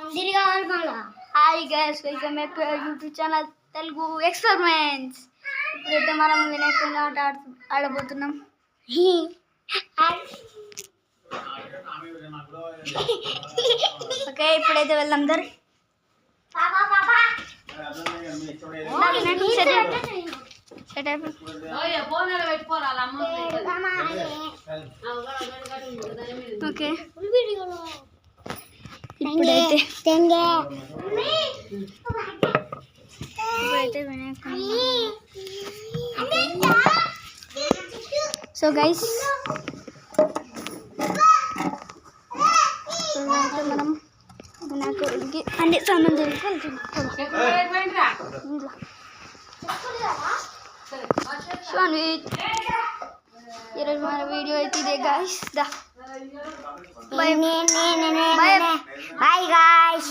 Hi guys, welcome back to our YouTube channel Telugu experiments. ఇప్పుడైతే మనం వినాయకుడిని ఆట ఆడబోతున్నాం. ఓకే, ఇప్పుడైతే వెళ్దాం. దర్ ఓకే, ఇప్పుడైతే సో గైస్, మనం వినాయకుడికి అన్ని సామాన్ ఈరోజు మన వీడియో అయితే ఇదే గైస్. దా Bye guys.